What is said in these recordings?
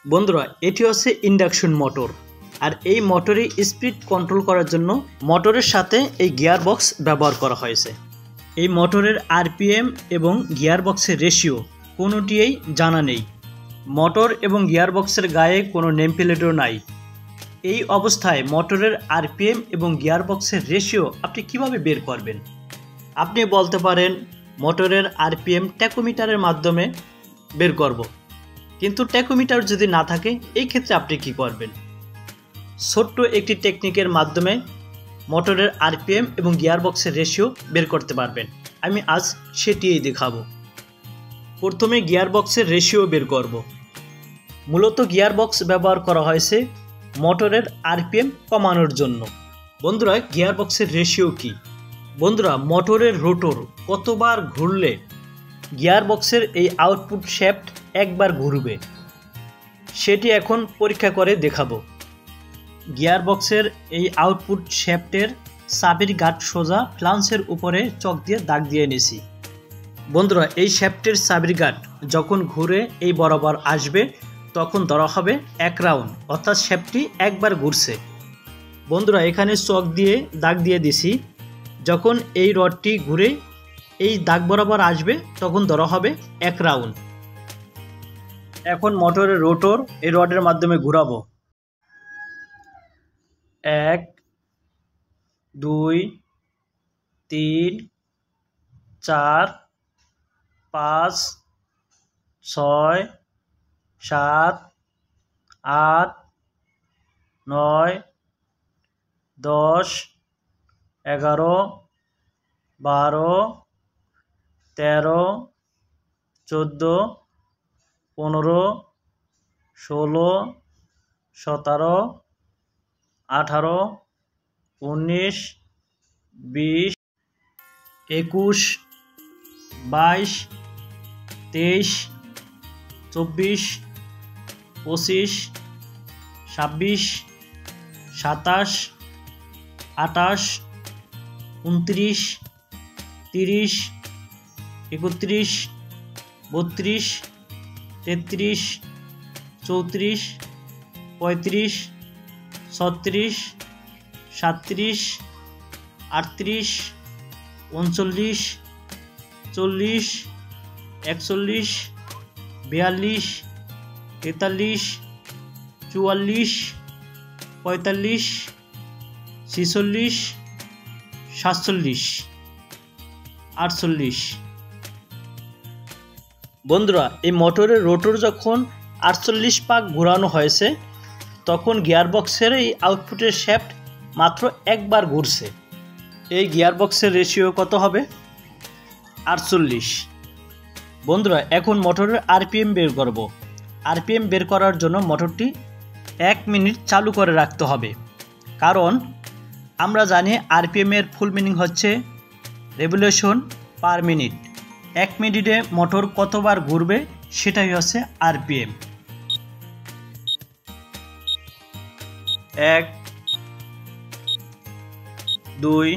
বন্ধুরা, এটি হচ্ছে ইন্ডাকশন মোটর। আর এই মোটরে স্পিড কন্ট্রোল করার জন্য মোটরের সাথে এই গিয়ার বক্স ব্যবহার করা হয়েছে। এই মোটরের আরপিএম এবং গিয়ার বক্সের রেশিও কোনোটিই জানা নেই। মোটর এবং গিয়ার বক্সের গায়ে কোনো নেম প্লেটও নাই। এই অবস্থায় মোটরের আরপিএম এবং গিয়ার বক্সের রেশিও আপনি কিভাবে বের করবেন? আপনি বলতে পারেন মোটরের আরপিএম ট্যাকোমিটারের মাধ্যমে বের করব, কিন্তু ট্যাকোমিটার যদি না থাকে এই ক্ষেত্রে আপনি কি করবেন? ছোট্ট একটি টেকনিকের মাধ্যমে মোটরের আরপিএম এবং গিয়ার বক্সের রেশিও বের করতে পারবেন। আমি আজ সেটিই দেখাবো। প্রথমে গিয়ার বক্সের রেশিও বের করব। মূলত গিয়ার বক্স ব্যবহার করা হয়েছে মোটরের আরপিএম কমানোর জন্য। বন্ধুরা, গিয়ার বক্সের রেশিও কি? বন্ধুরা, মোটরের রোটর কতবার ঘুরলে গিয়ার বক্সের এই আউটপুট শ্যাফট একবার ঘুরবে, সেটি এখন পরীক্ষা করে দেখাবো। গিয়ার বক্সের এই আউটপুট শ্যাফটের চাবির গাঁট সোজা ফ্লান্সের উপরে চক দিয়ে দাগ দিয়ে নিয়েছি। বন্ধুরা, এই শ্যাফটের চাবির গাঁট যখন ঘুরে এই বরাবর আসবে তখন ধরা হবে 1 রাউন্ড, অর্থাৎ শ্যাফটটি একবার ঘুরছে। বন্ধুরা, এখানে চক দিয়ে দাগ দিয়ে দিছি। যখন এই রডটি ঘুরে এই দাগ বরাবর আসবে তখন ধরা হবে 1 রাউন্ড। এখন মোটরের রোটর এই রডের মাধ্যমে ঘুরাবো। 1 2 3 4 5 6 7 8 9 10 11 12 13 14 15 16 17 18 19 20 21 22 23 24 25 26 27 28 29 30 31 32 33 34 35 36 37 38 39 40 41 42 43 44 45 46 47 48। বন্ধুরা, এই মোটরের রোটর যখন 48 পাক ঘোরানো হয়েছে তখন গিয়ার বক্সের এই আউটপুটের শ্যাফট মাত্র একবার ঘুরছে। এই গিয়ার বক্সের রেশিও কত হবে? 48। বন্ধুরা, এখন মোটরের আরপিএম বের করব। আরপিএম বের করার জন্য মোটরটি 1 মিনিট চালু করে রাখতে হবে, কারণ আমরা জানি আরপিএম এর ফুল মিনিং হচ্ছে রেভলিউশন পার মিনিট। 1 মিনিটে মোটর কতবার ঘুরবে সেটাই হচ্ছে আরপিএম। 1 2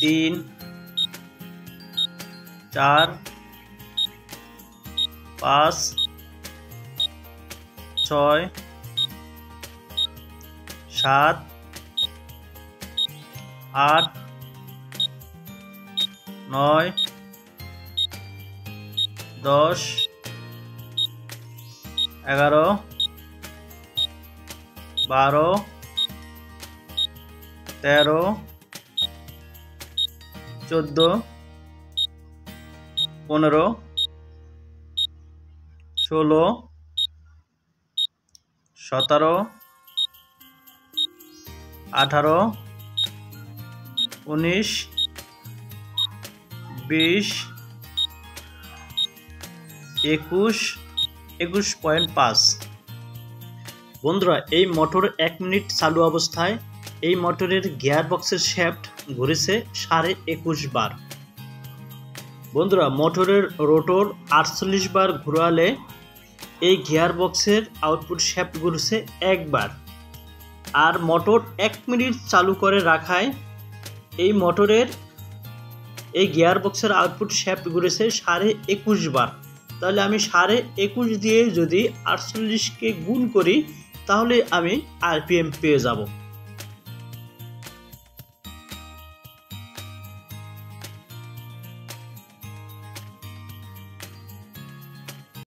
3 4 5 6 7 8 9 10 11 12 13 14 15 16 17 18 19 20 21 21.5। বন্ধুরা, এই মোটর 1 মিনিট চালু অবস্থায় এই মোটরের গিয়ার বক্সের শ্যাফট ঘুরেছে 21.5 বার। বন্ধুরা, মোটরের রোটর 48 বার ঘোরালে এই গিয়ার বক্সের আউটপুট শ্যাফট ঘুরেছে একবার। আর মোটর 1 মিনিট চালু করে রাখায় এই মোটরের এই গিয়ার বক্সের আউটপুট শ্যাফট ঘুরেছে 21.5 বার। তাহলে আমি 21.5 দিয়ে যদি 48কে গুণ করি তাহলে আমি আরপিএম পেয়ে যাব।